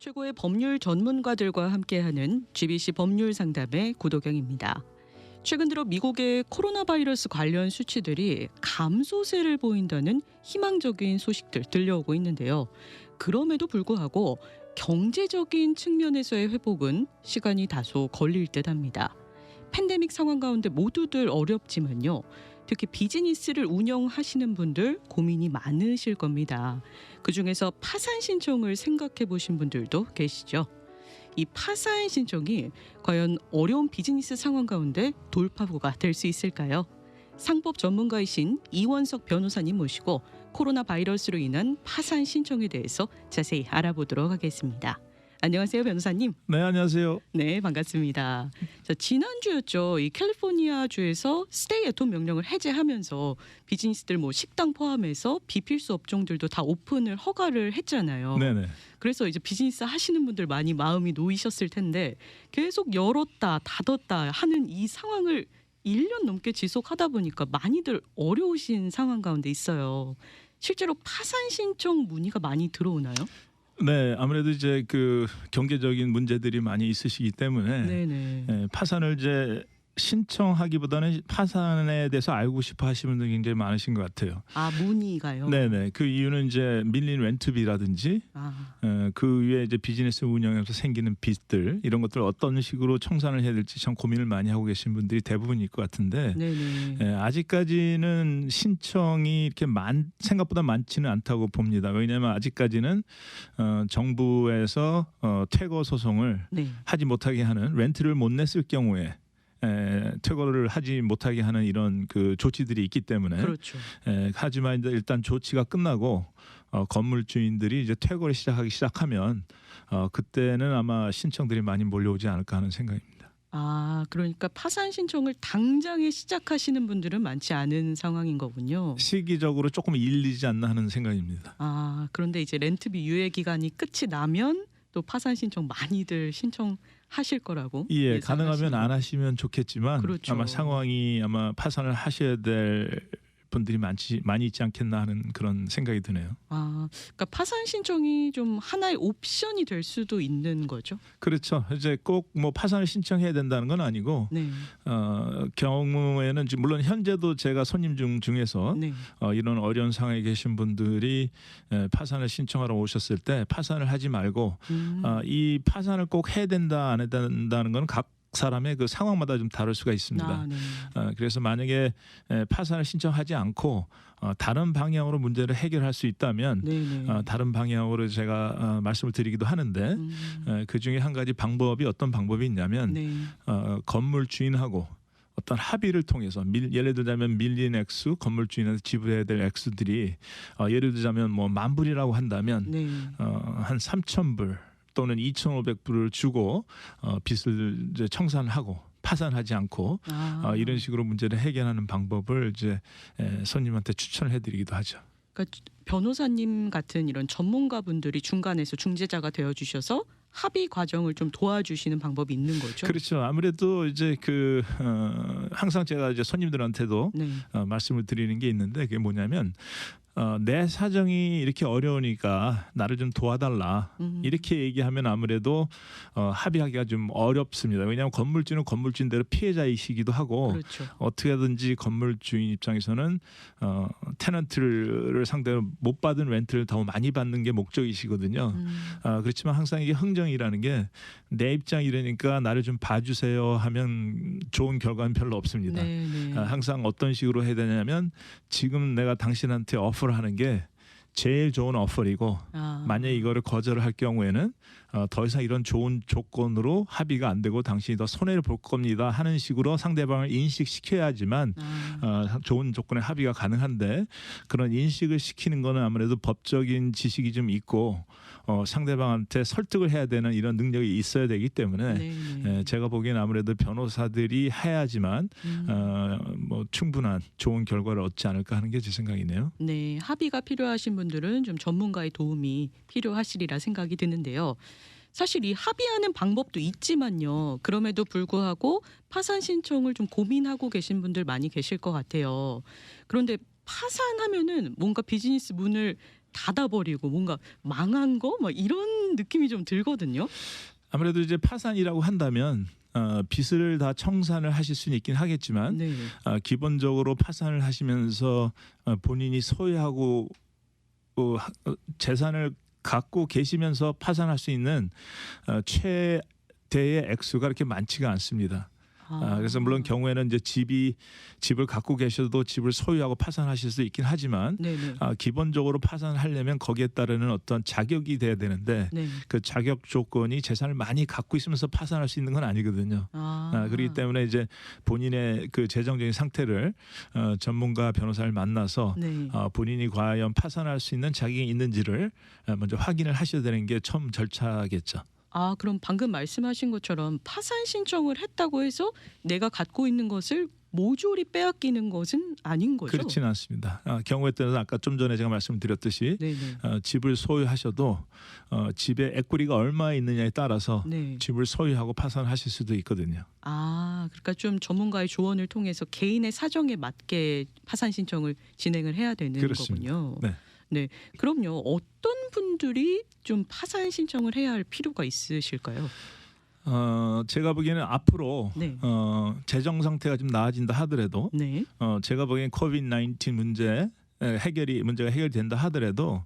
최고의 법률 전문가들과 함께하는 GBC 법률 상담의 구도경입니다. 최근 들어 미국의 코로나 바이러스 관련 수치들이 감소세를 보인다는 희망적인 소식들 들려오고 있는데요. 그럼에도 불구하고 경제적인 측면에서의 회복은 시간이 다소 걸릴 듯합니다. 팬데믹 상황 가운데 모두들 어렵지만요. 특히 비즈니스를 운영하시는 분들 고민이 많으실 겁니다. 그중에서 파산 신청을 생각해 보신 분들도 계시죠. 이 파산 신청이 과연 어려운 비즈니스 상황 가운데 돌파구가 될 수 있을까요? 상법 전문가이신 이원석 변호사님 모시고 코로나 바이러스로 인한 파산 신청에 대해서 자세히 알아보도록 하겠습니다. 안녕하세요, 변호사님. 네, 안녕하세요. 네, 반갑습니다. 자, 지난주였죠. 이 캘리포니아주에서 스테이 앳홈 명령을 해제하면서 비즈니스들 식당 포함해서 비필수 업종들도 다 오픈을 허가를 했잖아요. 네네. 그래서 이제 비즈니스 하시는 분들 많이 마음이 놓이셨을 텐데 계속 열었다 닫았다 하는 이 상황을 1년 넘게 지속하다 보니까 많이들 어려우신 상황 가운데 있어요. 실제로 파산 신청 문의가 많이 들어오나요? 네, 아무래도 이제 그 경제적인 문제들이 많이 있으시기 때문에 네네. 파산을 이제 신청하기보다는 파산에 대해서 알고 싶어 하시는 분들이 굉장히 많으신 것 같아요. 아, 문의가요? 네네. 그 이유는 이제 밀린 렌트비라든지 그 위에 이제 비즈니스 운영에서 생기는 빚들 이런 것들 어떤 식으로 청산을 해야 될지 참 고민을 많이 하고 계신 분들이 대부분일 것 같은데 네네. 아직까지는 신청이 이렇게 생각보다 많지는 않다고 봅니다. 왜냐하면 아직까지는 정부에서 퇴거 소송을 네. 하지 못하게 하는 렌트를 못 냈을 경우에 퇴거를 하지 못하게 하는 이런 그 조치들이 있기 때문에 그렇죠. 하지만 이제 일단 조치가 끝나고 건물 주인들이 이제 퇴거를 시작하면 그때는 아마 신청들이 많이 몰려오지 않을까 하는 생각입니다. 아, 그러니까 파산 신청을 당장에 시작하시는 분들은 많지 않은 상황인 거군요. 시기적으로 조금 일리지 않나 하는 생각입니다. 아, 그런데 이제 렌트비 유예 기간이 끝이 나면 또 파산 신청 많이들 신청하실 거라고. 예, 예상하시는 가능하면 안 거. 하시면 좋겠지만 그렇죠. 아마 상황이 아마 파산을 하셔야 될 분들이 많이 있지 않겠나 하는 그런 생각이 드네요. 아, 그러니까 파산 신청이 좀 하나의 옵션이 될 수도 있는 거죠. 그렇죠. 이제 꼭 뭐 파산을 신청해야 된다는 건 아니고 네. 경우에는 물론 현재도 제가 손님 중에서 네. 이런 어려운 상황에 계신 분들이 파산을 신청하러 오셨을 때 파산을 하지 말고 이 파산을 꼭 해야 된다 안 해야 된다는 건 각 사람의 그 상황마다 좀 다를 수가 있습니다. 아, 네. 그래서 만약에 파산을 신청하지 않고 다른 방향으로 문제를 해결할 수 있다면 네네. 다른 방향으로 제가 말씀을 드리기도 하는데 그 중에 한 가지 방법이 어떤 방법이 있냐면 네. 건물 주인하고 어떤 합의를 통해서 예를 들자면 밀린 액수 건물 주인한테 지불해야 될 액수들이 예를 들자면 뭐 10,000불이라고 한다면 네. 한 3,000불 또는 2,500불을 주고 빚을 이제 청산하고 파산하지 않고 이런 식으로 문제를 해결하는 방법을 이제 손님한테 추천을 해드리기도 하죠. 그러니까 변호사님 같은 이런 전문가분들이 중간에서 중재자가 되어 주셔서 합의 과정을 좀 도와주시는 방법이 있는 거죠. 그렇죠. 아무래도 이제 항상 제가 이제 손님들한테도 네. 말씀을 드리는 게 있는데 그게 뭐냐면 내 사정이 이렇게 어려우니까 나를 좀 도와달라 이렇게 얘기하면 아무래도 합의하기가 좀 어렵습니다. 왜냐하면 건물주는 건물주인대로 피해자이시기도 하고 그렇죠. 어떻게든지 건물주인 입장에서는 테넌트를 상대로 못 받은 렌트를 더 많이 받는 게 목적이시거든요. 그렇지만 항상 이게 흥정이라는 게 내 입장이라니까 나를 좀 봐주세요 하면 좋은 결과는 별로 없습니다. 네, 네. 항상 어떤 식으로 해야 되냐면 지금 내가 당신한테 오퍼를 하는 게 제일 좋은 오퍼이고 만약에 이거를 거절을 할 경우에는 더 이상 이런 좋은 조건으로 합의가 안 되고 당신이 더 손해를 볼 겁니다 하는 식으로 상대방을 인식시켜야지만 좋은 조건의 합의가 가능한데 그런 인식을 시키는 거는 아무래도 법적인 지식이 좀 있고 상대방한테 설득을 해야 되는 이런 능력이 있어야 되기 때문에 네. 제가 보기엔 아무래도 변호사들이 해야지만 뭐 충분한 좋은 결과를 얻지 않을까 하는 게 제 생각이네요. 네, 합의가 필요하신 분들은 좀 전문가의 도움이 필요하시리라 생각이 드는데요. 사실 이 합의하는 방법도 있지만요. 그럼에도 불구하고 파산 신청을 좀 고민하고 계신 분들 많이 계실 것 같아요. 그런데 파산하면은 뭔가 비즈니스 문을 닫아버리고 뭔가 망한 거 막 이런 느낌이 좀 들거든요. 아무래도 이제 파산이라고 한다면 빚을 다 청산을 하실 수는 있긴 하겠지만 네. 기본적으로 파산을 하시면서 본인이 소유하고 재산을 갖고 계시면서 파산할 수 있는 최대의 액수가 그렇게 많지가 않습니다. 그래서 물론 경우에는 이제 집을 갖고 계셔도 집을 소유하고 파산하실 수 있긴 하지만 기본적으로 파산하려면 거기에 따르는 어떤 자격이 돼야 되는데 네. 그 자격 조건이 재산을 많이 갖고 있으면서 파산할 수 있는 건 아니거든요. 그렇기 때문에 이제 본인의 그 재정적인 상태를 전문가 변호사를 만나서 네. 본인이 과연 파산할 수 있는 자격이 있는지를 먼저 확인을 하셔야 되는 게 처음 절차겠죠. 그럼 방금 말씀하신 것처럼 파산 신청을 했다고 해서 내가 갖고 있는 것을 모조리 빼앗기는 것은 아닌 거죠? 그렇지는 않습니다. 경우에 따라서 아까 좀 전에 제가 말씀드렸듯이 집을 소유하셔도 집에 에quity 얼마 있느냐에 따라서 집을 소유하고 파산하실 수도 있거든요. 그러니까 좀 전문가의 조언을 통해서 개인의 사정에 맞게 파산 신청을 진행을 해야 되는 그렇습니다. 거군요. 네. 네, 그럼요. 어떤 분들이 좀 파산 신청을 해야 할 필요가 있으실까요? 제가 보기에는 앞으로 재정 상태가 좀 나아진다 하더라도 제가 보기엔 코비드-19 문제가 해결된다 하더라도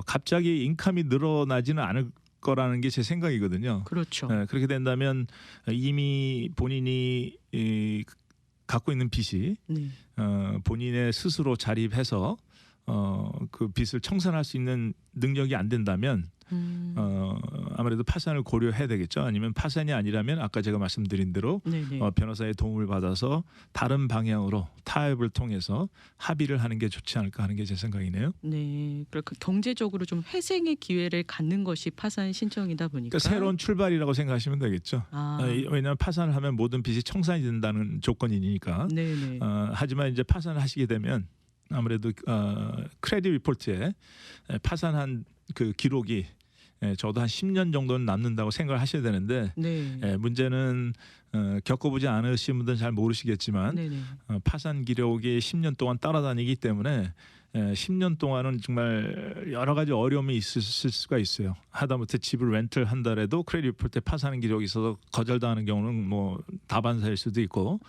갑자기 인컴이 늘어나지는 않을 거라는 게 제 생각이거든요. 그렇죠. 그렇게 된다면 이미 본인이 갖고 있는 빚이 본인의 스스로 자립해서 그 빚을 청산할 수 있는 능력이 안 된다면 아무래도 파산을 고려해야 되겠죠. 아니면 파산이 아니라면 아까 제가 말씀드린 대로 변호사의 도움을 받아서 다른 방향으로 타협을 통해서 합의를 하는 게 좋지 않을까 하는 게 제 생각이네요. 네, 그러니까 경제적으로 좀 회생의 기회를 갖는 것이 파산 신청이다 보니까 그러니까 새로운 출발이라고 생각하시면 되겠죠. 왜냐하면 파산을 하면 모든 빚이 청산이 된다는 조건이니까. 하지만 이제 파산을 하시게 되면 아무래도 크레딧 리포트에 파산한 그 기록이 저도 한 10년 정도는 남는다고 생각을 하셔야 되는데 문제는 겪어보지 않으신 분들은 잘 모르시겠지만 파산 기록이 10년 동안 따라다니기 때문에 10년 동안은 정말 여러 가지 어려움이 있을 수가 있어요. 하다못해 집을 렌트를 한다래도 크레딧 리포트에 파산 기록이 있어서 거절당하는 경우는 뭐 다반사일 수도 있고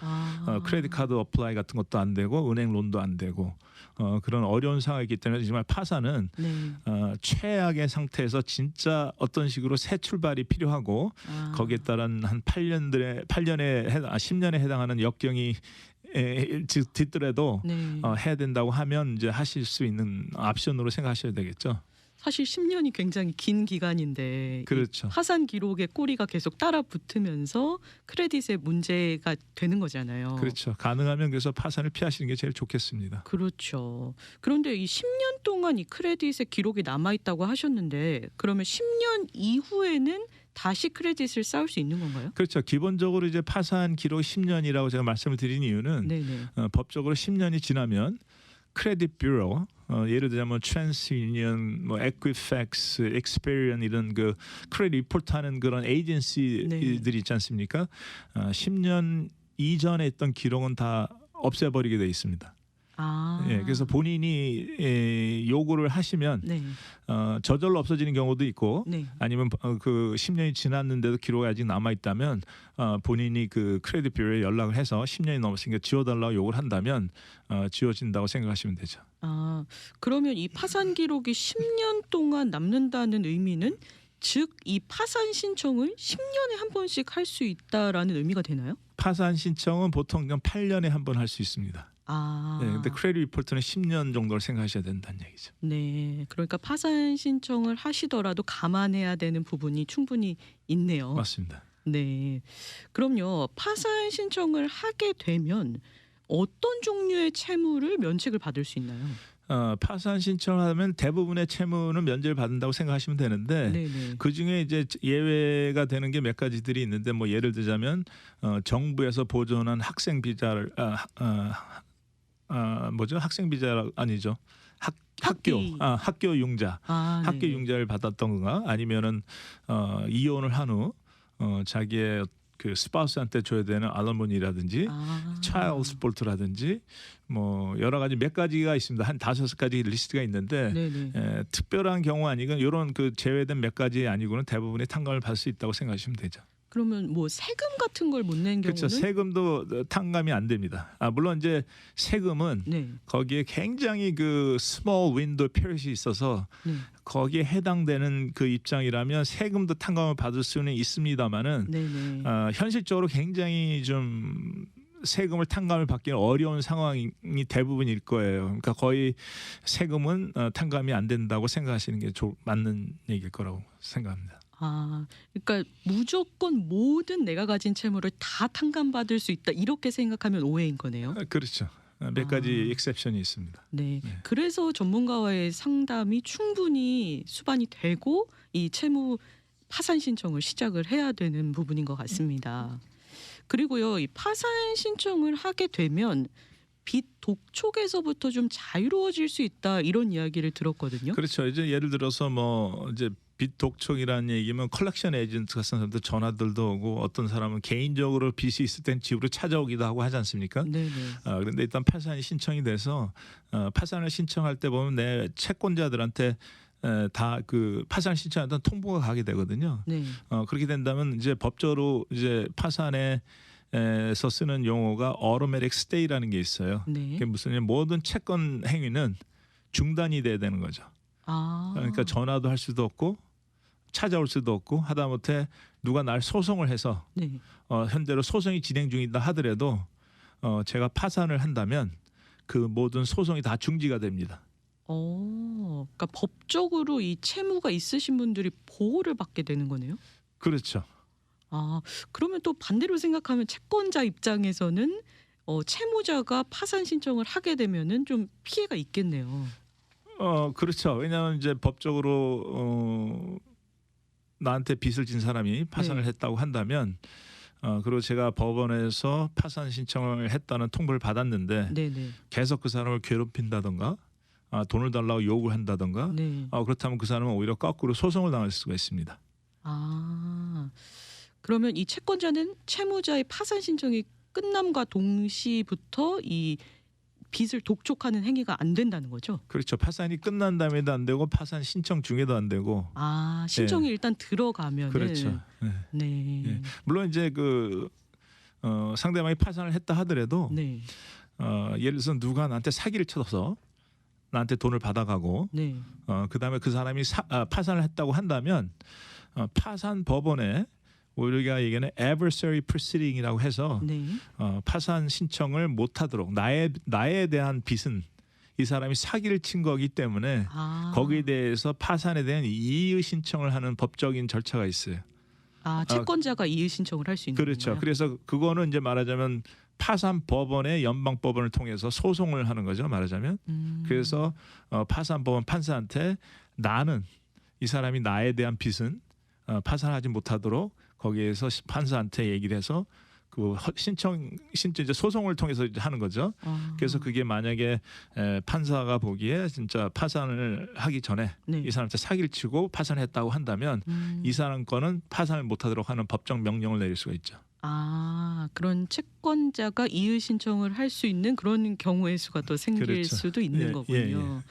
크레딧 카드 어플라이 같은 것도 안 되고 은행 론도 안 되고 그런 어려운 상황이기 때문에 정말 파산은 최악의 상태에서 진짜 어떤 식으로 새 출발이 필요하고 거기에 따른 한 10년에 해당하는 역경이 뒤더라도 해야 된다고 하면 이제 하실 수 있는 옵션으로 생각하셔야 되겠죠. 사실 10년이 굉장히 긴 기간인데 그렇죠. 파산 기록의 꼬리가 계속 따라 붙으면서 크레딧에 문제가 되는 거잖아요. 그렇죠. 가능하면 그래서 파산을 피하시는 게 제일 좋겠습니다. 그렇죠. 그런데 이 10년 동안 이 크레딧의 기록이 남아 있다고 하셨는데 그러면 10년 이후에는 다시 크레딧을 쌓을 수 있는 건가요? 그렇죠. 기본적으로 이제 파산 기록 10년이라고 제가 말씀을 드린 이유는 법적으로 10년이 지나면 크레딧 뷰로 예를 들자면 트랜스유니언, 뭐 에퀴팩스, 엑스페리언 이런 그 크레딧 리포트하는 그런 에이전시들이 있지 않습니까? 10년 이전에 있던 기록은 다 없애버리게 돼 있습니다. 그래서 본인이 요구를 하시면 저절로 없어지는 경우도 있고 아니면 그 10년이 지났는데도 기록이 아직 남아 있다면 본인이 그 크레딧 뷰로에 연락을 해서 10년이 넘었으니까 지워달라고 요구를 한다면 지워진다고 생각하시면 되죠. 그러면 이 파산 기록이 10년 동안 남는다는 의미는 즉 이 파산 신청을 10년에 한 번씩 할 수 있다라는 의미가 되나요? 파산 신청은 보통 그냥 8년에 한 번 할 수 있습니다. 근데 크레딧 리포트는 10년 정도를 생각하셔야 된다는 얘기죠. 네, 그러니까 파산 신청을 하시더라도 감안해야 되는 부분이 충분히 있네요. 맞습니다. 네, 그럼요. 파산 신청을 하게 되면 어떤 종류의 채무를 면책을 받을 수 있나요? 파산 신청을 하면 대부분의 채무는 면제를 받는다고 생각하시면 되는데 그 중에 이제 예외가 되는 게 몇 가지들이 있는데 뭐 예를 들자면 정부에서 보존한 학생 비자를 학생 비자 아니죠. 학교 융자, 학교 융자를 받았던가 아니면은 이혼을 한 후 자기의 그 스파우스한테 줘야 되는 알러머니라든지 차일드 스포트라든지 뭐 여러 가지 몇 가지가 있습니다. 한 5-6가지 리스트가 있는데 특별한 경우 아니건 이런 그 제외된 몇 가지 아니고는 대부분의 탕감을 받을 수 있다고 생각하시면 되죠. 그러면 뭐 세금 같은 걸 못 낸 경우는 그렇죠. 세금도 탕감이 안 됩니다. 물론 이제 세금은 거기에 굉장히 그 스몰 윈도 페릿이 있어서 거기에 해당되는 그 입장이라면 세금도 탕감을 받을 수는 있습니다만은 현실적으로 굉장히 좀 세금을 탕감을 받기는 어려운 상황이 대부분일 거예요. 그러니까 거의 세금은 탕감이 안 된다고 생각하시는 게 맞는 얘기일 거라고 생각합니다. 그러니까 무조건 모든 내가 가진 채무를 다 탕감받을 수 있다 이렇게 생각하면 오해인 거네요. 그렇죠. 몇 가지 엑셉션이 있습니다. 그래서 전문가와의 상담이 충분히 수반이 되고 이 채무 파산 신청을 시작을 해야 되는 부분인 것 같습니다. 그리고요, 이 파산 신청을 하게 되면 빚 독촉에서부터 좀 자유로워질 수 있다 이런 이야기를 들었거든요. 그렇죠. 이제 예를 들어서 뭐 이제 빚 독촉이라는 얘기면 컬렉션 에이전트 같은 사람들 전화들도 오고 어떤 사람은 개인적으로 빚이 있을 땐 집으로 찾아오기도 하고 하지 않습니까? 그런데 일단 파산이 신청이 돼서 파산을 신청할 때 보면 내 채권자들한테 다 그 파산 신청하던 통보가 가게 되거든요. 그렇게 된다면 이제 법적으로 이제 파산에 에서 쓰는 용어가 automatic stay라는 게 있어요. 그게 무슨 모든 채권 행위는 중단이 돼야 되는 거죠. 그러니까 전화도 할 수도 없고 찾아올 수도 없고 하다못해 누가 날 소송을 해서 현재로 소송이 진행 중이다 하더라도 제가 파산을 한다면 그 모든 소송이 다 중지가 됩니다. 그러니까 법적으로 이 채무가 있으신 분들이 보호를 받게 되는 거네요. 그렇죠. 그러면 또 반대로 생각하면 채권자 입장에서는 채무자가 파산 신청을 하게 되면은 좀 피해가 있겠네요. 그렇죠. 왜냐하면 이제 법적으로 나한테 빚을 진 사람이 파산을 했다고 한다면 그리고 제가 법원에서 파산 신청을 했다는 통보를 받았는데 계속 그 사람을 괴롭힌다던가 돈을 달라고 요구를 한다던가 그렇다면 그 사람은 오히려 거꾸로 소송을 당할 수가 있습니다. 그러면 이 채권자는 채무자의 파산 신청이 끝남과 동시부터 이 빚을 독촉하는 행위가 안 된다는 거죠? 그렇죠. 파산이 끝난 다음에도 안 되고 파산 신청 중에도 안 되고. 신청이 일단 들어가면은. 그렇죠. 물론 이제 그 상대방이 파산을 했다 하더라도 예를 들어서 누가 나한테 사기를 쳐서 나한테 돈을 받아가고 그다음에 그 사람이 파산을 했다고 한다면 파산 법원에 우리가 얘기하는 adversary proceeding이라고 해서 파산 신청을 못하도록 나에 대한 빚은 이 사람이 사기를 친 거기 때문에 거기에 대해서 파산에 대한 이의 신청을 하는 법적인 절차가 있어요. 채권자가 이의 신청을 할 수 있는 그렇죠. 건가요? 그래서 그거는 이제 말하자면 파산 법원의 연방 법원을 통해서 소송을 하는 거죠. 말하자면 그래서 파산 법원 판사한테 나는 이 사람이 나에 대한 빚은 파산하지 못하도록 거기에서 판사한테 얘기를 해서 그 신청 이제 소송을 통해서 이제 하는 거죠. 그래서 그게 만약에 판사가 보기에 진짜 파산을 하기 전에 이 사람한테 사기를 치고 파산했다고 한다면 이 사람 거는 파산을 못하도록 하는 법적 명령을 내릴 수가 있죠. 그런 채권자가 이의 신청을 할 수 있는 그런 경우의 수가 또 생길 수도 있는 거군요.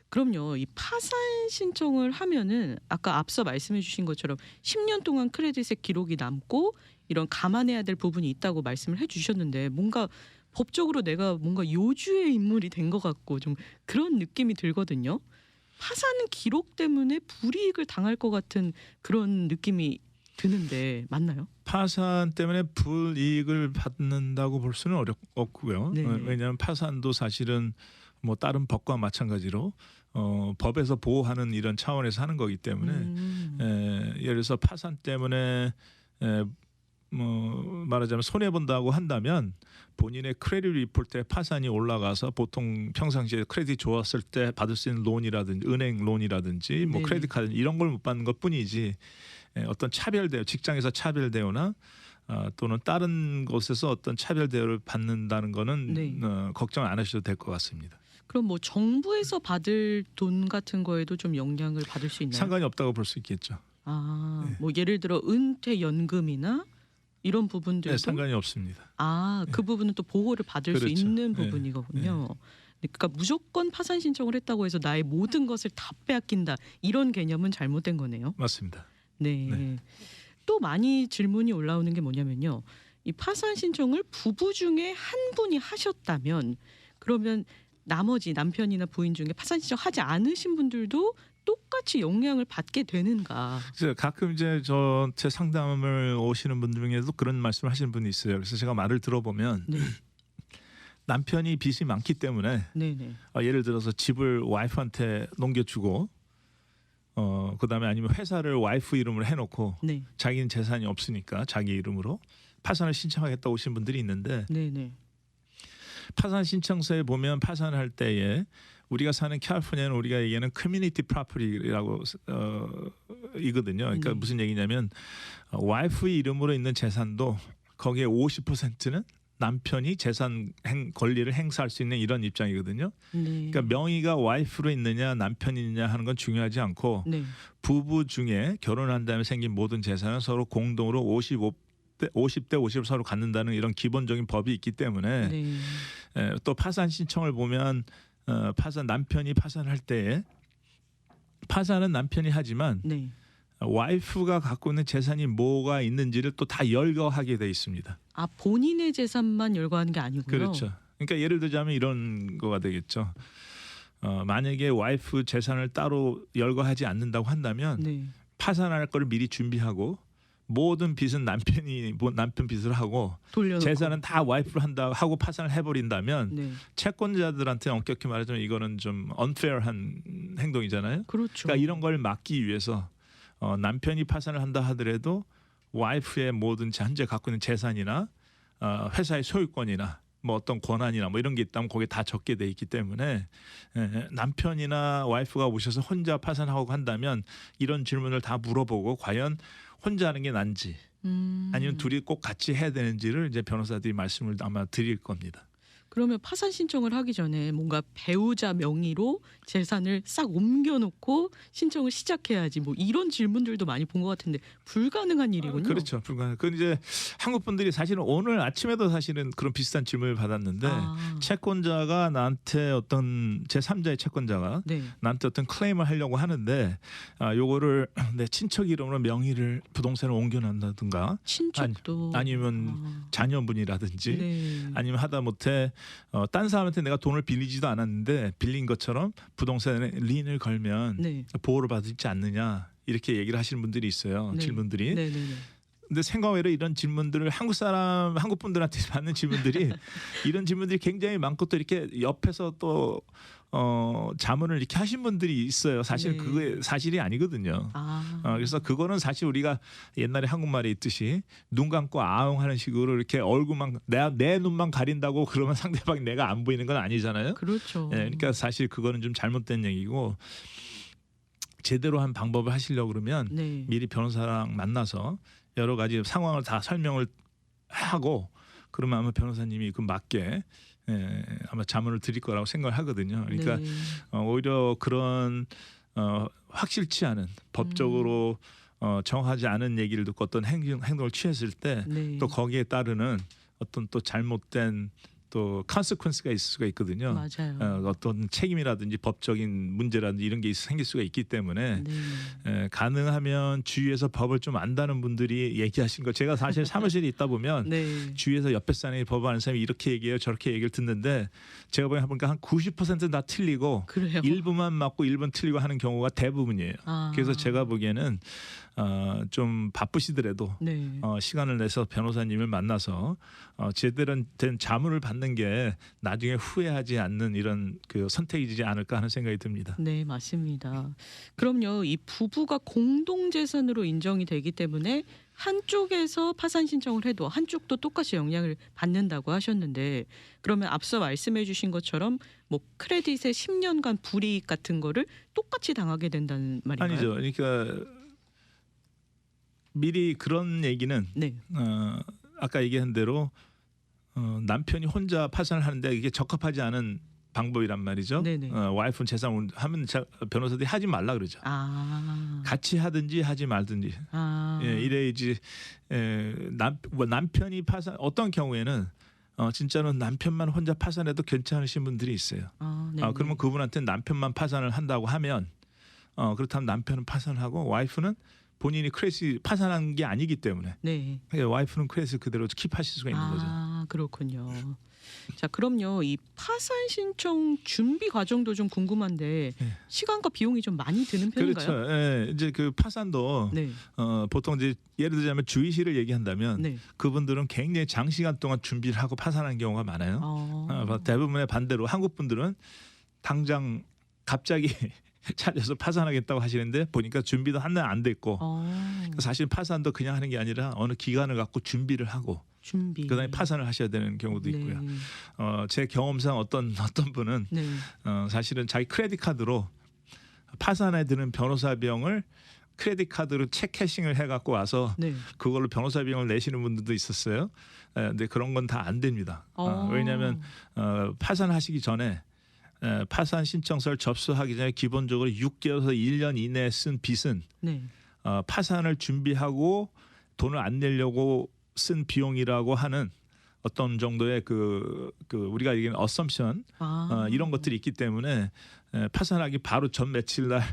그럼요. 이 파산 신청을 하면은 아까 앞서 말씀해 주신 것처럼 10년 동안 크레딧의 기록이 남고 이런 감안해야 될 부분이 있다고 말씀을 해 주셨는데 뭔가 법적으로 내가 뭔가 요주의 인물이 된 것 같고 좀 그런 느낌이 들거든요. 파산 기록 때문에 불이익을 당할 것 같은 그런 느낌이 드는데 맞나요? 파산 때문에 불이익을 받는다고 볼 수는 없고요. 왜냐하면 파산도 사실은 뭐 다른 법과 마찬가지로 법에서 보호하는 이런 차원에서 하는 거기 때문에 예를 들어서 파산 때문에 뭐 말하자면 손해 본다고 한다면 본인의 크레딧 리포트에 파산이 올라가서 보통 평상시에 크레딧 좋았을 때 받을 수 있는 론이라든지 은행 론이라든지 뭐 크레딧 카드 이런 걸 못 받는 것뿐이지 어떤 차별 대우 직장에서 차별 대우나 또는 다른 곳에서 어떤 차별 대우를 받는다는 거는 걱정 안 하셔도 될 것 같습니다. 그럼 뭐 정부에서 받을 돈 같은 거에도 좀 영향을 받을 수 있나요? 상관이 없다고 볼 수 있겠죠. 네. 뭐 예를 들어 은퇴연금이나 이런 부분들도 네, 상관이 없습니다. 그 부분은 또 보호를 받을 수 그렇죠. 있는 네. 부분이거든요. 그러니까 무조건 파산 신청을 했다고 해서 나의 모든 것을 다 빼앗긴다 이런 개념은 잘못된 거네요. 맞습니다. 네. 네. 또 많이 질문이 올라오는 게 뭐냐면요. 이 파산 신청을 부부 중에 한 분이 하셨다면 그러면 나머지 남편이나 부인 중에 파산 신청하지 않으신 분들도 똑같이 영향을 받게 되는가? 그래서 가끔 이제 저한테 상담을 오시는 분들 중에도 그런 말씀을 하시는 분이 있어요. 그래서 제가 말을 들어보면 네. 남편이 빚이 많기 때문에 네네. 예를 들어서 집을 와이프한테 넘겨주고 그다음에 아니면 회사를 와이프 이름으로 해놓고 네. 자기는 재산이 없으니까 자기 이름으로 파산을 신청하겠다 오신 분들이 있는데 있는데 파산 신청서에 보면 파산할 때에 우리가 사는 캘리포니아는 우리가 얘기하는 커뮤니티 프로퍼티라고 이거든요. 그러니까 무슨 얘기냐면 와이프의 이름으로 있는 재산도 거기에 50%는 남편이 재산 권리를 행사할 수 있는 이런 입장이거든요. 그러니까 명의가 와이프로 있느냐 남편이 있느냐 하는 건 중요하지 않고 부부 중에 결혼한 다음에 생긴 모든 재산은 서로 공동으로 50대 50을 서로 갖는다는 이런 기본적인 법이 있기 때문에 또 파산 신청을 보면 남편이 파산할 때에 파산은 남편이 하지만 와이프가 갖고 있는 재산이 뭐가 있는지를 또 다 열거하게 돼 있습니다. 본인의 재산만 열거하는 게 아니고요. 그렇죠. 그러니까 예를 들자면 이런 거가 되겠죠. 만약에 와이프 재산을 따로 열거하지 않는다고 한다면 파산할 거를 미리 준비하고 모든 빚은 남편 빚을 하고 돌려놓고. 재산은 다 와이프로 한다 하고 파산을 해버린다면 채권자들한테 엄격히 말하자면 이거는 좀 unfair한 행동이잖아요. 그렇죠. 그러니까 이런 걸 막기 위해서 남편이 파산을 한다 하더라도 와이프의 모든 현재 갖고 있는 재산이나 회사의 소유권이나 뭐 어떤 권한이나 뭐 이런 게 있다면 거기에 다 적게 돼 있기 때문에 남편이나 와이프가 오셔서 혼자 파산하고 한다면 이런 질문을 다 물어보고 과연 혼자 하는 게 난지 아니면 둘이 꼭 같이 해야 되는지를 이제 변호사들이 말씀을 아마 드릴 겁니다. 그러면 파산 신청을 하기 전에 뭔가 배우자 명의로 재산을 싹 옮겨놓고 신청을 시작해야지 뭐 이런 질문들도 많이 본 것 같은데 불가능한 일이군요. 그렇죠, 불가능. 그 이제 한국 분들이 사실은 오늘 아침에도 사실은 그런 비슷한 질문을 받았는데 채권자가 나한테 어떤 제3자의 채권자가 나한테 어떤 클레임을 하려고 하는데 요거를 내 친척 이름으로 명의를 부동산을 옮겨놓는다든가 친척도 아니면 자녀분이라든지 아니면 하다못해 딴 사람한테 내가 돈을 빌리지도 않았는데 빌린 것처럼 부동산에 린을 걸면 보호를 받지 않느냐 이렇게 얘기를 하시는 분들이 있어요. 질문들이. 근데 생각외로 이런 질문들을 한국 분들한테 받는 질문들이 이런 질문들이 굉장히 많고 또 이렇게 옆에서 또 자문을 이렇게 하신 분들이 있어요. 사실 그게 사실이 아니거든요. 그래서 그거는 사실 우리가 옛날에 한국말에 있듯이 눈 감고 아웅하는 식으로 이렇게 얼굴만 내 눈만 가린다고 그러면 상대방이 내가 안 보이는 건 아니잖아요. 그렇죠. 그러니까 사실 그거는 좀 잘못된 얘기고 제대로 한 방법을 하시려고 그러면 미리 변호사랑 만나서 여러 가지 상황을 다 설명을 하고 그러면 아마 변호사님이 그 맞게 아마 자문을 드릴 거라고 생각을 하거든요. 그러니까 오히려 그런 확실치 않은 법적으로 정하지 않은 얘기를 듣고 어떤 행동을 취했을 때 또 거기에 따르는 어떤 또 잘못된 또 컨시퀀스가 있을 수가 있거든요. 맞아요. 어떤 책임이라든지 법적인 문제라든지 이런 게 생길 수가 있기 때문에 가능하면 주위에서 법을 좀 안다는 분들이 얘기하신 거 제가 사실 사무실에 있다 보면 주위에서 옆에 사는 법 아는 사람이 이렇게 얘기해요 저렇게 얘기를 듣는데 제가 보니까 한 90%는 다 틀리고 일부만 맞고 일부는 틀리고 하는 경우가 대부분이에요. 그래서 제가 보기에는 좀 바쁘시더라도 시간을 내서 변호사님을 만나서 제대로 된 자문을 받는 게 나중에 후회하지 않는 이런 그 선택이지 않을까 하는 생각이 듭니다. 네, 맞습니다. 그럼요, 이 부부가 공동재산으로 인정이 되기 때문에 한쪽에서 파산 신청을 해도 한쪽도 똑같이 영향을 받는다고 하셨는데 그러면 앞서 말씀해 주신 것처럼 뭐 크레딧의 10년간 불이익 같은 거를 똑같이 당하게 된다는 말인가요? 아니죠. 그러니까 미리 그런 얘기는 아까 얘기한 대로 남편이 혼자 파산을 하는데 이게 적합하지 않은 방법이란 말이죠. 네네. 와이프는 재산 하면 변호사들이 하지 말라 그러죠. 같이 하든지 하지 말든지. 이래야지 남편이 파산 어떤 경우에는 진짜로 남편만 혼자 파산해도 괜찮으신 분들이 있어요. 그러면 그분한테 남편만 파산을 한다고 하면 그렇다면 남편은 파산하고 와이프는 본인이 크레딧 파산한 게 아니기 때문에 와이프는 크레딧 그대로 킵하실 수가 있는 거죠. 그렇군요. 자, 그럼요. 이 파산 신청 준비 과정도 좀 궁금한데 시간과 비용이 좀 많이 드는 편인가요? 그렇죠. 이제 그 파산도 보통 이제 예를 들자면 주의시를 얘기한다면 그분들은 굉장히 장시간 동안 준비를 하고 파산하는 경우가 많아요. 대부분의 반대로 한국 분들은 당장 갑자기 찾아서 파산하겠다고 하시는데 보니까 준비도 한날 안 됐고 사실 파산도 그냥 하는 게 아니라 어느 기간을 갖고 준비를 하고 그다음에 파산을 하셔야 되는 경우도 있고요. 제 경험상 어떤 분은 사실은 자기 크레딧 카드로 파산에 드는 변호사 비용을 크레딧 카드로 책 캐싱을 해갖고 와서 그걸로 변호사 비용을 내시는 분들도 있었어요. 근데 그런 건 다 안 됩니다. 왜냐하면 파산하시기 전에 파산 신청서를 접수하기 전에 기본적으로 6개월에서 1년 이내에 쓴 빚은 파산을 준비하고 돈을 안 내려고 쓴 비용이라고 하는 어떤 정도의 그 우리가 얘기하는 어썸션 이런 것들이 있기 때문에 파산하기 바로 전 며칠 날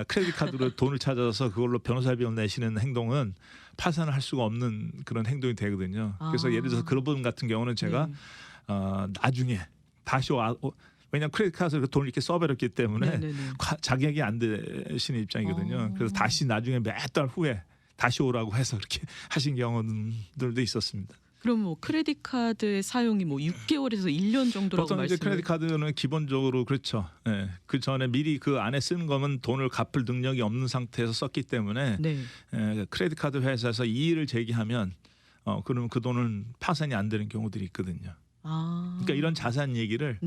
크레딧 카드로 돈을 찾아서 그걸로 변호사 비용 내시는 행동은 파산을 할 수가 없는 그런 행동이 되거든요. 그래서 예를 들어서 그런 분 같은 경우는 제가 나중에 다시 왜냐하면 크레딧 카드로 돈을 이렇게 써버렸기 때문에 자격이 안 되시는 입장이거든요. 그래서 다시 나중에 몇 달 후에 다시 오라고 해서 그렇게 하신 경우들도 있었습니다. 그럼 뭐 크레딧 카드의 사용이 뭐 6개월에서 1년 정도라고 보통 이제 크레딧 카드는 기본적으로 그렇죠. 그 전에 미리 그 안에 쓴 거면 돈을 갚을 능력이 없는 상태에서 썼기 때문에 크레딧 카드 회사에서 이의를 제기하면 그러면 그 돈은 파산이 안 되는 경우들이 있거든요. 그러니까 이런 자산 얘기를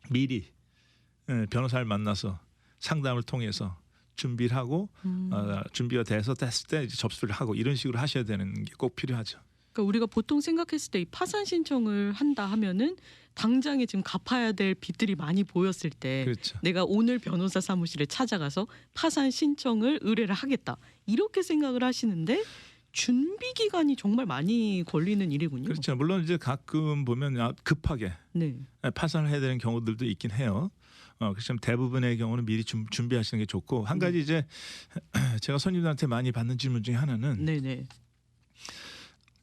미리 변호사를 만나서 상담을 통해서 준비를 하고 준비가 됐을 때 이제 접수를 하고 이런 식으로 하셔야 되는 게 꼭 필요하죠. 그러니까 우리가 보통 생각했을 때 이 파산 신청을 한다 하면은 당장에 지금 갚아야 될 빚들이 많이 보였을 때 내가 오늘 변호사 사무실에 찾아가서 파산 신청을 의뢰를 하겠다 이렇게 생각을 하시는데 준비 기간이 정말 많이 걸리는 일이군요. 그렇죠. 물론 이제 가끔 보면 급하게 파산을 해야 되는 경우들도 있긴 해요. 그렇지만 대부분의 경우는 미리 준비하시는 게 좋고 한 가지 이제 제가 손님들한테 많이 받는 질문 중에 하나는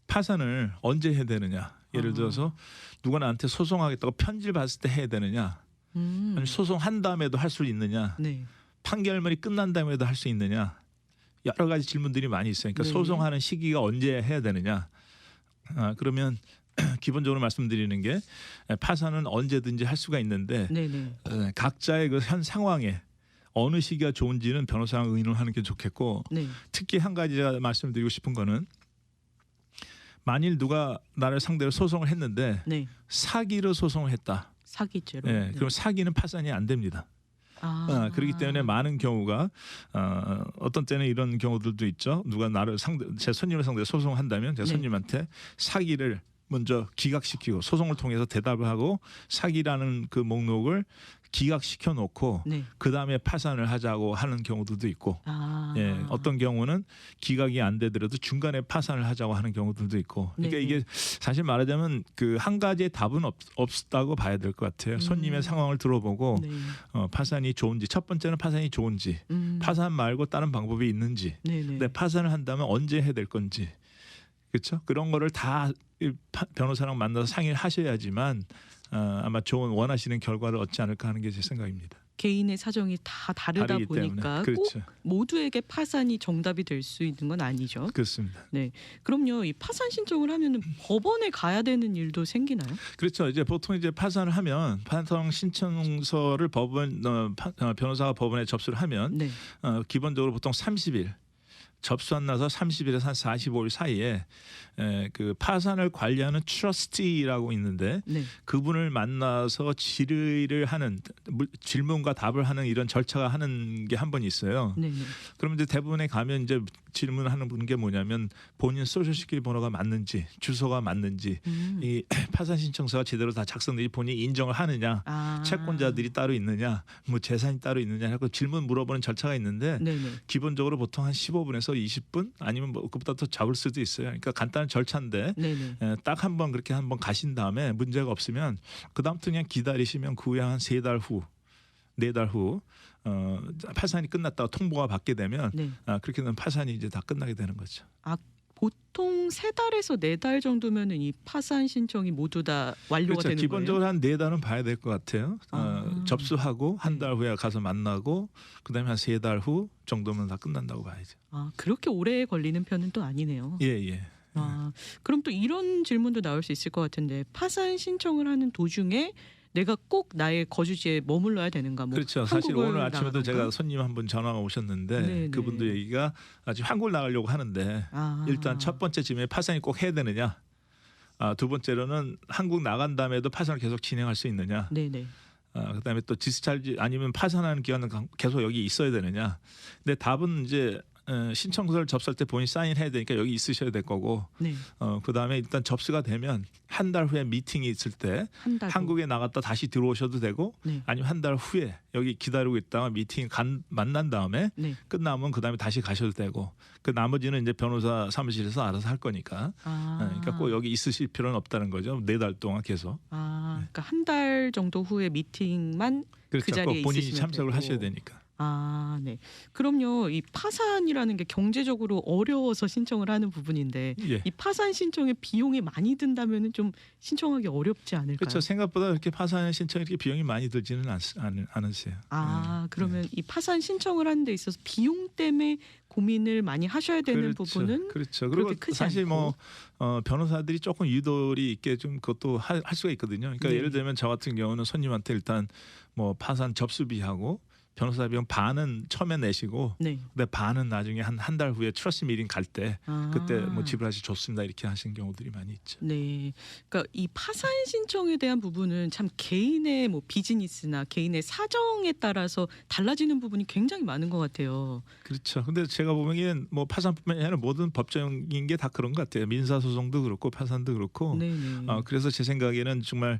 파산을 언제 해야 되느냐. 예를 들어서 누가 나한테 소송하겠다고 편지를 받았을 때 해야 되느냐. 아니면 소송한 다음에도 할 수 있느냐. 판결문이 끝난 다음에도 할 수 있느냐. 여러 가지 질문들이 많이 있어요. 그러니까 소송하는 시기가 언제 해야 되느냐. 그러면 기본적으로 말씀드리는 게 파산은 언제든지 할 수가 있는데 각자의 그 현 상황에 어느 시기가 좋은지는 변호사랑 의논하는 게 좋겠고 특히 한 가지 제가 말씀드리고 싶은 거는 만일 누가 나를 상대로 소송을 했는데 사기로 소송을 했다. 사기죄로. 그럼 사기는 파산이 안 됩니다. 그렇기 때문에 많은 경우가 어떤 때는 이런 경우들도 있죠. 누가 제 손님을 상대로 소송한다면 제 손님한테 사기를 먼저 기각시키고 소송을 통해서 대답을 하고 사기라는 그 목록을 기각시켜 놓고 그 다음에 파산을 하자고 하는 경우들도 있고 어떤 경우는 기각이 안 되더라도 중간에 파산을 하자고 하는 경우들도 있고 그러니까 이게 사실 말하자면 그 한 가지의 답은 없다고 봐야 될 것 같아요. 손님의 상황을 들어보고 파산이 좋은지 첫 번째는 파산이 좋은지 파산 말고 다른 방법이 있는지 근데 파산을 한다면 언제 해야 될 건지 그렇죠? 그런 거를 다 변호사랑 만나서 상의를 하셔야지만 아마 좋은 원하시는 결과를 얻지 않을까 하는 게 제 생각입니다. 개인의 사정이 다 다르다 보니까 꼭 모두에게 파산이 정답이 될 수 있는 건 아니죠. 그렇습니다. 그럼요. 이 파산 신청을 하면은 법원에 가야 되는 일도 생기나요? 그렇죠. 이제 보통 이제 파산을 하면 파산 신청서를 변호사가 법원에 접수를 하면 기본적으로 보통 30일 접수 안 나서 30일에서 한 45일 사이에 그 파산을 관리하는 트러스티라고 있는데 그분을 만나서 질의를 하는 질문과 답을 하는 이런 절차가 하는 게 한 번 있어요. 그러면 이제 대부분에 가면 이제 질문하는 게 뭐냐면 본인 소셜시큐리티 번호가 맞는지, 주소가 맞는지, 이 파산 신청서가 제대로 다 작성되지 본인이 인정을 하느냐, 채권자들이 따로 있느냐, 뭐 재산이 따로 있느냐 하고 질문 물어보는 절차가 있는데 네네. 기본적으로 보통 한 15분에서 20분 아니면 뭐 그보다 더 적을 수도 있어요. 그러니까 간단한 절차인데 딱 한 번 그렇게 한번 가신 다음에 문제가 없으면 그다음부터 그냥 기다리시면 그 후에 한 3달 후, 4달 후 파산이 끝났다고 통보가 받게 되면 그렇게 되면 파산이 이제 다 끝나게 되는 거죠. 보통 3달에서 4달 정도면은 이 파산 신청이 모두 다 완료가 그렇죠. 되는 기본적으로 거예요? 한 4달은 봐야 될 것 같아요. 접수하고 한 달 후에 가서 만나고 그다음에 한 3달 후 정도면 다 끝난다고 봐야죠. 그렇게 오래 걸리는 편은 또 아니네요. 예. 그럼 또 이런 질문도 나올 수 있을 것 같은데 파산 신청을 하는 도중에 내가 꼭 나의 거주지에 머물러야 되는가? 뭐 그렇죠. 사실 오늘 아침에도 나가던가? 제가 손님 한 분 전화가 오셨는데 네네. 그분도 얘기가 지금 한국을 나가려고 하는데 일단 첫 번째 질문에 파산이 꼭 해야 되느냐? 두 번째로는 한국 나간 다음에도 파산을 계속 진행할 수 있느냐? 네네. 그다음에 또 디스찰지 아니면 파산하는 기간은 계속 여기 있어야 되느냐? 근데 답은 이제 신청서를 접수할 때 본인이 사인해야 되니까 여기 있으셔야 될 거고 그다음에 일단 접수가 되면 한 달 후에 미팅이 있을 때 한국에 나갔다 다시 들어오셔도 되고 아니면 한 달 후에 여기 기다리고 있다가 미팅 만난 다음에 끝나면 그다음에 다시 가셔도 되고 그 나머지는 이제 변호사 사무실에서 알아서 할 거니까 그러니까 꼭 여기 있으실 필요는 없다는 거죠. 4달 동안 계속. 그러니까 한 달 정도 후에 미팅만 그렇죠. 그 자리에 꼭 본인이 있으시면 참석을 되고. 하셔야 되니까. 네. 그럼요. 이 파산이라는 게 경제적으로 어려워서 신청을 하는 부분인데 이 파산 신청에 비용이 많이 든다면은 좀 신청하기 어렵지 않을까요? 그렇죠. 생각보다 그렇게 파산 신청이 이렇게 비용이 많이 들지는 않으세요. 그러면 이 파산 신청을 하는 데 있어서 비용 때문에 고민을 많이 하셔야 되는 부분은 그렇죠. 그리고 사실 뭐 변호사들이 조금 유도리 있게 좀 그것도 할 수가 있거든요. 그러니까 예를 들면 저 같은 경우는 손님한테 일단 뭐 파산 접수비하고 변호사 비용 반은 처음에 내시고 근데 반은 나중에 한 달 후에 트러스트 미팅 갈 때 그때 뭐 지불하시 좋습니다 이렇게 하시는 경우들이 많이 있죠. 그러니까 이 파산 신청에 대한 부분은 참 개인의 뭐 비즈니스나 개인의 사정에 따라서 달라지는 부분이 굉장히 많은 것 같아요. 그렇죠. 근데 제가 보기엔 뭐 파산뿐만 아니라 모든 법적인 게 다 그런 것 같아요. 민사 소송도 그렇고 파산도 그렇고. 그래서 제 생각에는 정말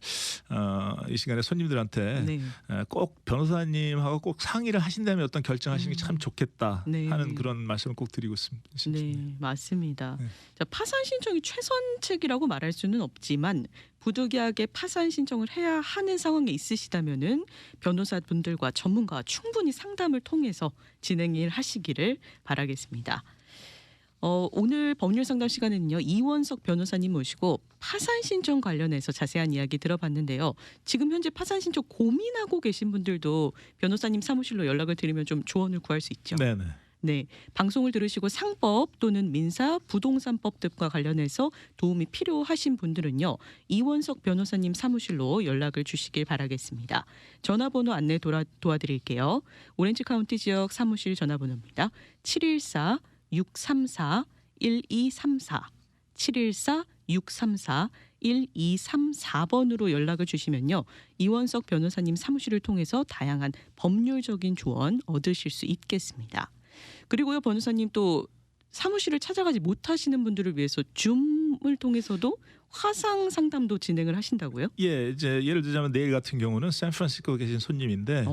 이 시간에 손님들한테 꼭 변호사님하고 꼭 상의를 하신 다음에 어떤 결정하시는 게 참 좋겠다 하는 그런 말씀을 꼭 드리고 싶습니다. 맞습니다. 자, 파산 신청이 최선책이라고 말할 수는 없지만 부득이하게 파산 신청을 해야 하는 상황에 있으시다면은 변호사분들과 전문가와 충분히 상담을 통해서 진행을 하시기를 바라겠습니다. 오늘 법률 상담 시간에는요 이원석 변호사님 모시고 파산 신청 관련해서 자세한 이야기 들어봤는데요. 지금 현재 파산 신청 고민하고 계신 분들도 변호사님 사무실로 연락을 드리면 좀 조언을 구할 수 있죠. 방송을 들으시고 상법 또는 민사, 부동산법 등과 관련해서 도움이 필요하신 분들은요. 이원석 변호사님 사무실로 연락을 주시길 바라겠습니다. 전화번호 안내 도와드릴게요. 오렌지 카운티 지역 사무실 전화번호입니다. 714-634-1234 714-634-1234번으로 연락을 주시면요. 이원석 변호사님 사무실을 통해서 다양한 법률적인 조언 얻으실 수 있겠습니다. 그리고요 변호사님 또 사무실을 찾아가지 못하시는 분들을 위해서 줌을 통해서도 화상 상담도 진행을 하신다고요? 이제 예를 들자면 내일 같은 경우는 샌프란시스코에 계신 손님인데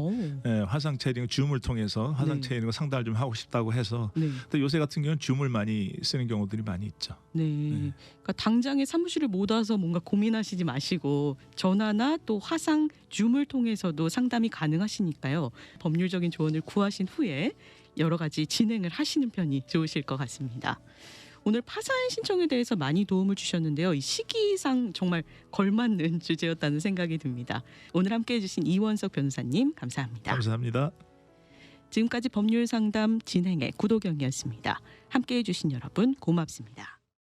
화상 체링 줌을 통해서 화상 체링 상담을 좀 하고 싶다고 해서 근데 요새 같은 경우는 줌을 많이 쓰는 경우들이 많이 있죠. 그러니까 당장에 사무실을 못 와서 뭔가 고민하시지 마시고 전화나 또 화상 줌을 통해서도 상담이 가능하시니까요. 법률적인 조언을 구하신 후에 여러 가지 진행을 하시는 편이 좋으실 것 같습니다. 오늘 파산 신청에 대해서 많이 도움을 주셨는데요. 이 시기상 정말 걸맞는 주제였다는 생각이 듭니다. 오늘 함께해 주신 이원석 변호사님 감사합니다. 감사합니다. 지금까지 법률 상담 진행의 구도경이었습니다. 함께해 주신 여러분 고맙습니다.